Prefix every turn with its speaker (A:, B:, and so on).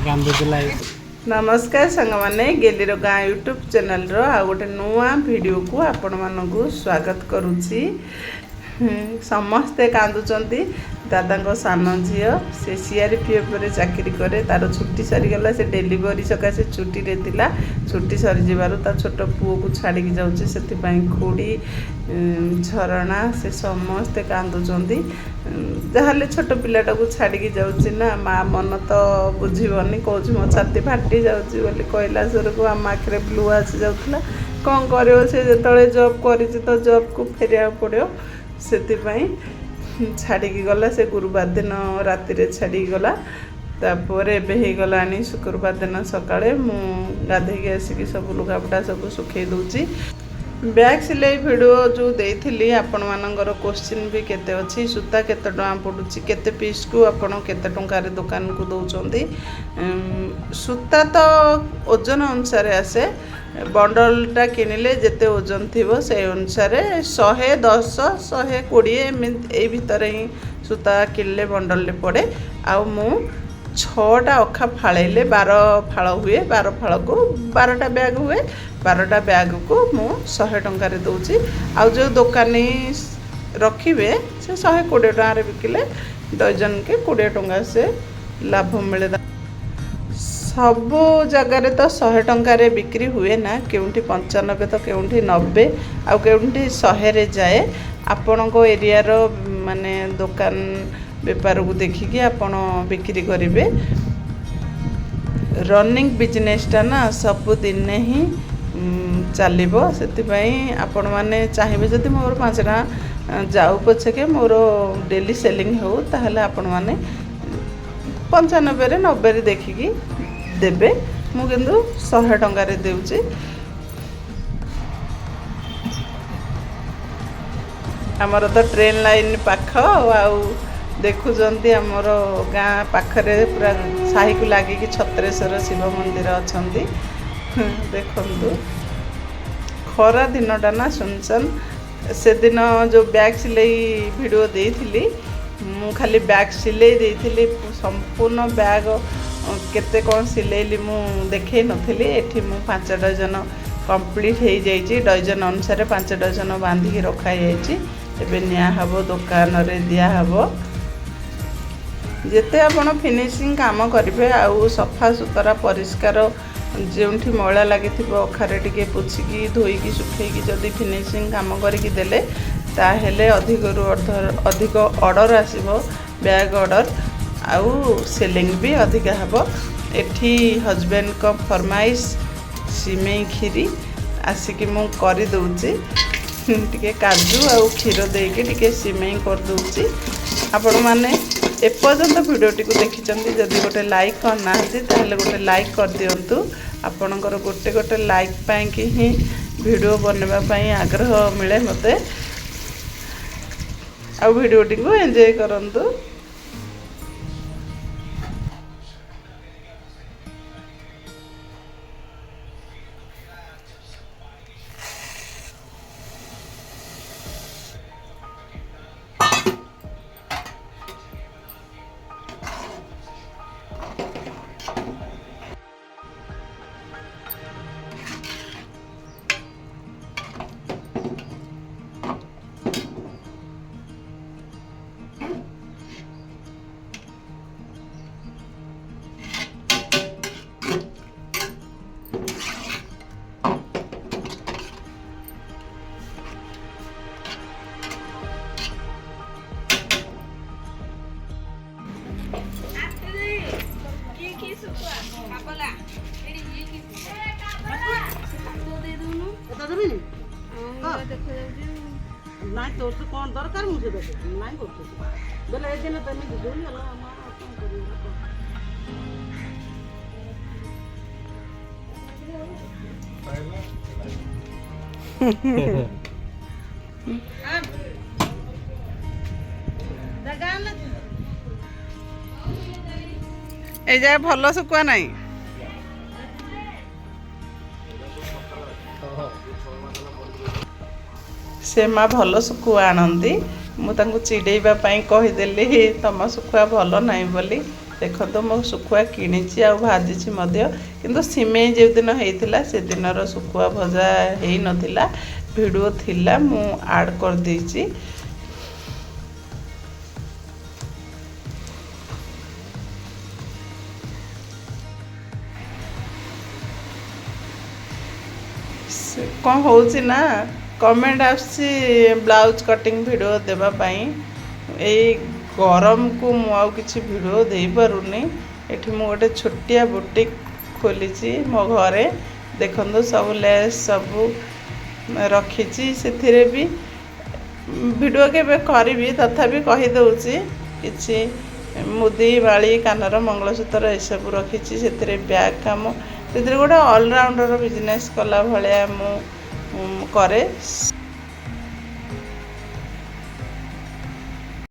A: नमस्कार सांग मैंने गेलीर गाँ यूट्यूब चैनल रो आ गोटे नुआ वीडियो को आपण मानक स्वागत करुच्ची। समस्ते कांदुचंती दादा सान झी से सीआरपीएफ रे चाकरी करे तार छुट्टी सरीगला से डेलीवरी सकाशे छुट्टी रे थिला छुट्टी सरी जिबारु ता छोट पुओ को छाड़ी की जाउची सेति पई खोड़ी झरणा से समस्ते कांदुचंती जहाले छोट पिलाटा को छाड़ी की जाउची ना माँ मन तो बुझीबनी कहूँ मो छाती फाटी जाउची बोली कहला सर को आम आखिरे ब्लू आसी जाउतला कौन करियो से जेतळे जॉब करिछि तो जॉब को फेरिया पड़ियो सेतिपाई छाड़ी गला से गुरुवार दिन राति रे छाड़ी गला तापर एबे गलानी शुक्रवार दिन सकाळे मु गाधेकी आसिकी सब लुगापटा सब सुखै दउची। बैग सिलाई वीडियो जो देइथिली आपण मानकर क्वेश्चन भी केते अछि सूता केते टका पडुची केते पीस को आपण केते टंका रे दुकान को दउचंदी। सूता तो ओजन अनुसार आसे बंडलटा किनिले जेते ओजन थिबो से अनुसार 110 120 ए भीतर ही सूता किनले बंडल ले पड़े आ मु 6टा अखा फाड़े 12 फाड़ हुए 12 फाड़ को 12टा बैग हुए 12टा बैग को मु 100 टंका रे दउची आ जो दुकानी रखिबे से 120 टंका रे बिकिले डजन के 20 टंका से लाभ मिले। सब जगार तो 100 टंका रे बिक्री हुए ना केउंठी 95 तो केउंठी 90 आ केउंठी 100 रे जाए आपण को एरिया रो माने दुकान बेपार को देखिकी आपण बिक्री करेंगे। रनिंग बिजनेसटा ना सब दिन ही चलो से आपण मैंने चाहिए जदि मोर 5 टका जाऊ पछे के मोर डेली सेलिंग हो ताहले आपण मैंने 95 रे 90 रे देखिकी देबे मु किंतु 100 टंका रे देउची। हमर तो ट्रेन लाइन पाख आउ देखुचंती हमर गाँ पाखरे पूरा साही को लागिकी छत्रेश्वर शिव मंदिर अछंती देखंतु खरा दिनटा ना सुनसन से दिन जो बैग सिलाई वीडियो देइथिली मु खाली बैग सिलाई देइथिली संपूर्ण बैग केते कौन सिलेली मु देखे नथिली एठी मु 5 डजन कंप्लीट हो जाइए डजन अनुसार 5 डजन बांधिकी रखा जाइए एबे निया हबो दुकान रे दिया हबो जेते आपण फिनिशिंग काम करिवे आउ सफा सुतरा परिष्कार जेउठी मैला लगी अखारे टिके पोछिकी धोईकी सुखेकी जदि फिनिशिंग काम करिकी देले ताहेले अधिक ऑर्डर आसीबो बैग ऑर्डर आउ सेलिंग भी अधिक हबो। एठी हस्बैंड को फरमाइश सिमेई खीरी आसिकी मु करि दउची टिके काजू आउ क्षीर देके टिके सिमेई कर दउची। आपण माने एपर्यंत वीडियोटी को देखिचंती जदि गोटे लाइक करना ताहले गोटे लाइक कर दियंतु आपणकर गोटे गोटे लाइक पाई कि ही वीडियो बनवा पाई आग्रह मिले मते आ वीडियोटी को एंजॉय करंतु।
B: नहीं तो कौन दरकार मुझे नहीं करते बोले ए दिन तनी दूनी हला मां
A: ए जा भलो सुकुआ नहीं से माँ भल शुखुआ आनती मुझे चिड़ेबा कहीदेली तुम शुखुआ भल ना बोली ଦେଖନ୍ତୁ ମୁଁ ଶୁଖୁଆ କିଣିଛି ଆଉ ଭାଜିଛି ମଧ୍ୟ, କିନ୍ତୁ ସିମେଇ ଯେଉଁଦିନ ହେଇଥିଲା ସେଦିନର ଶୁଖୁଆ ଭଜା ହେଇନଥିଲା। ଭିଡ଼ିଓ ଥିଲା, ମୁଁ ଆଡ଼୍ କରିଦେଇଛି। କ'ଣ ହେଉଛି ନା କମେଣ୍ଟ ଆସୁଛି ବ୍ଲାଉଜ୍ କଟିଂ ଭିଡ଼ିଓ ଦେବା ପାଇଁ। ଏଇ ଗରମକୁ ମୁଁ ଆଉ କିଛି ଭିଡ଼ିଓ ଦେଇପାରୁନି। ଏଠି ମୁଁ ଗୋଟେ ଛୋଟିଆ ବୁଟିକ୍ ଖୋଲିଛି ମୋ ଘରେ। ଦେଖନ୍ତୁ ସବୁ ଲେସ୍ ସବୁ ରଖିଛି। ସେଥିରେ ବି ଭିଡ଼ିଓ କେବେ କରିବି, ତଥାପି କହିଦେଉଛି। କିଛି ମୁଦି ବାଳି କାନର ମଙ୍ଗଳସୂତ୍ର ଏସବୁ ରଖିଛି। ସେଥିରେ ବ୍ୟାଗ୍ କାମ, ସେଥିରେ ଗୋଟେ ଅଲରାଉଣ୍ଡର ବିଜନେସ୍ କଲା ଭଳିଆ ମୁଁ କରେ।